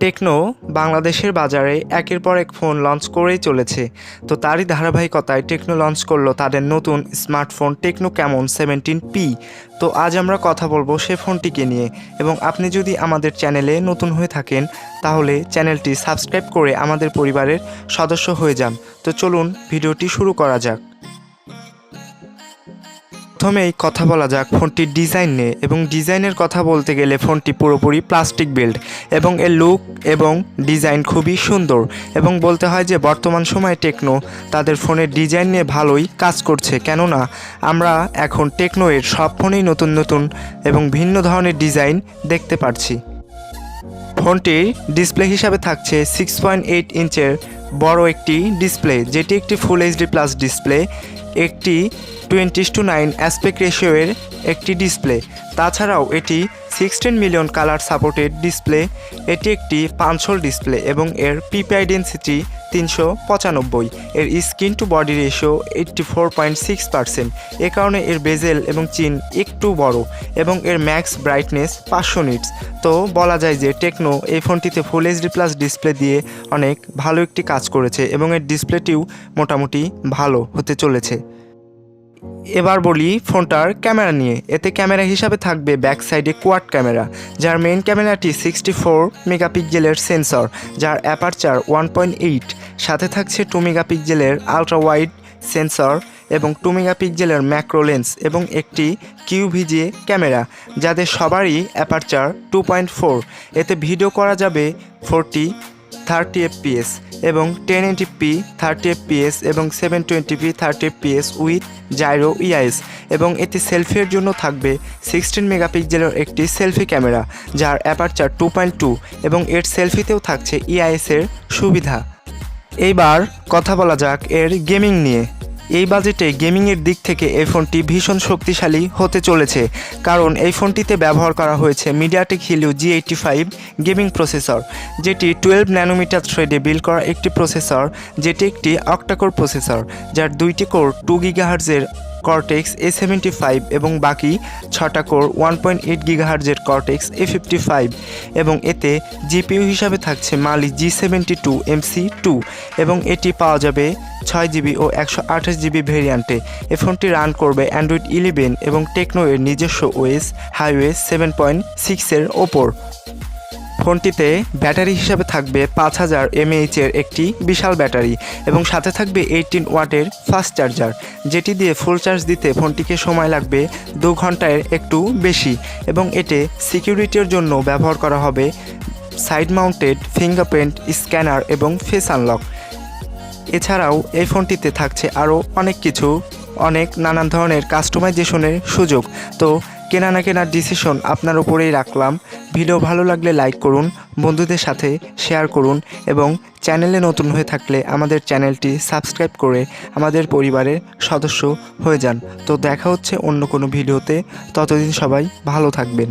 Techno বাংলাদেশের বাজারে একের পর এক ফোন লঞ্চ করেই চলেছে। তো তারই ধারাবাহিকতায় টেকনো লঞ্চ করলো তাদের নতুন স্মার্টফোন টেকনো ক্যামন 17p। তো আজ আমরা কথা বলবো সে ফোনটিকে নিয়ে, এবং আপনি যদি আমাদের চ্যানেলে নতুন হয়ে থাকেন তাহলে চ্যানেলটি সাবস্ক্রাইব করে আমাদের পরিবারের সদস্য হয়ে যান। তো চলুন ভিডিওটি শুরু করা যাক। প্রথমেই কথা বলা যাক ফোনটির ডিজাইন নিয়ে, এবং ডিজাইনের কথা বলতে গেলে ফোনটি পুরোপুরি প্লাস্টিক বিল্ড এবং এর লুক এবং ডিজাইন খুবই সুন্দর, এবং বলতে হয় যে বর্তমান সময়ে টেকনো তাদের ফোনের ডিজাইন নিয়ে ভালোই কাজ করছে, কেননা আমরা এখন টেকনো এর সব ফোনেই নতুন নতুন এবং ভিন্ন ধরনের ডিজাইন দেখতে পাচ্ছি। ফোনটির ডিসপ্লে হিসাবে থাকছে 6.8 ইঞ্চের বড় একটি ডিসপ্লে, যেটি একটি ফুল এইচডি প্লাস ডিসপ্লে, একটি 20:9 অ্যাসপেক্ট রেশিওয়ের একটি ডিসপ্লে। তাছাড়াও এটি 16 মিলিয়ন কালার সাপোর্টেড ডিসপ্লে। এটি একটি পাঞ্চহোল ডিসপ্লে এবং এর পিপিআই ডেন্সিটি 395। এর স্ক্রিন টু বডি রেশিও 84.6%। এ কারণে এর বেজেল এবং চিন একটু বড়, এবং এর ম্যাক্স ব্রাইটনেস 500 নিটস। তো বলা যায় যে টেকনো এই ফোনটিতে ফুল এইচডি প্লাস ডিসপ্লে দিয়ে অনেক ভালো একটি কাজ করেছে, এবং এর ডিসপ্লেটিও মোটামুটি ভালো হতে চলেছে। এবার বলি ফোনটার ক্যামেরা নিয়ে। এতে ক্যামেরা হিসাবে থাকবে ব্যাক সাইডে কোয়াড ক্যামেরা, যার মেইন ক্যামেরাটি 64 মেগাপিক্সেলের সেন্সর, যার অ্যাপারচার 1.8। সাথে থাকছে 2 মেগাপিক্সেলের আলট্রা ওয়াইড সেন্সর এবং 2 মেগাপিক্সেলের ম্যাক্রো লেন্স, এবং একটি কিউভিজিএ ক্যামেরা, যাদের সবারই অ্যাপারচার 2.4। এতে ভিডিও করা যাবে 40 30 fps এবং 1080p 30 fps এবং 720p 30 fps with gyro EIS, এবং এতে সেলফির জন্য থাকবে 16 মেগাপিক্সেলের একটি সেলফি ক্যামেরা, যার অ্যাপারচার 2.2, এবং এর সেলফিতেও থাকছে ইআইএসের সুবিধা। এইবার কথা বলা যাক এর গেমিং নিয়ে। এই বাজেটে গেমিংয়ের দিক থেকে এই ফোনটি ভীষণ শক্তিশালী হতে চলেছে, কারণ এই ফোনটিতে ব্যবহার করা হয়েছে MediaTek Helio G85 gaming processor, যেটি 12 ন্যানোমিটার থ্রেডে বিল্ড করা একটি প্রসেসর, যেটি একটি অক্টাকোর প্রসেসর, যার 2টি কোর 2 গিগাহার্জের কর্টেক্স A75 এবং বাকি 6টা কোর 1.8 গিগাহার্জের কর্টেক্স A55, এবং এতে জিপিইউ হিসাবে থাকছে মালি G72 MC2, এবং এটি পাওয়া যাবে 6GB ও 128GB ভেরিয়েন্টে। এই ফোনটি রান করবে অ্যান্ড্রয়েড 11 এবং টেকনো এর নিজস্ব ওএস হাইওয়েস 7.6 এর ওপর। ফোনটিতে ব্যাটারি হিসাবে থাকবে 5000 mAh এর একটি বিশাল ব্যাটারি, এবং সাথে থাকবে 18 ওয়াটের ফাস্ট চার্জার, যেটি দিয়ে ফুল চার্জ দিতে ফোনটিকে সময় লাগবে 2 ঘন্টার একটু বেশি, এবং এতে সিকিউরিটির জন্য ব্যবহার করা হবে সাইড মাউন্টেড ফিঙ্গারপ্রিন্ট স্ক্যানার এবং ফেস আনলক। এছাড়াও এই ফোনটিতে থাকছে আরও অনেক কিছু, নানান ধরনের কাস্টমাইজেশনের সুযোগ। তো কেনা না কেনার ডিসিশন আপনার উপরেই রাখলাম। ভিডিও ভালো লাগলে লাইক করুন, বন্ধুদের সাথে শেয়ার করুন, এবং চ্যানেলে নতুন হয়ে থাকলে আমাদের চ্যানেলটি সাবস্ক্রাইব করে আমাদের পরিবারের সদস্য হয়ে যান। তো দেখা হচ্ছে অন্য কোনো ভিডিওতে, ততদিন সবাই ভালো থাকবেন।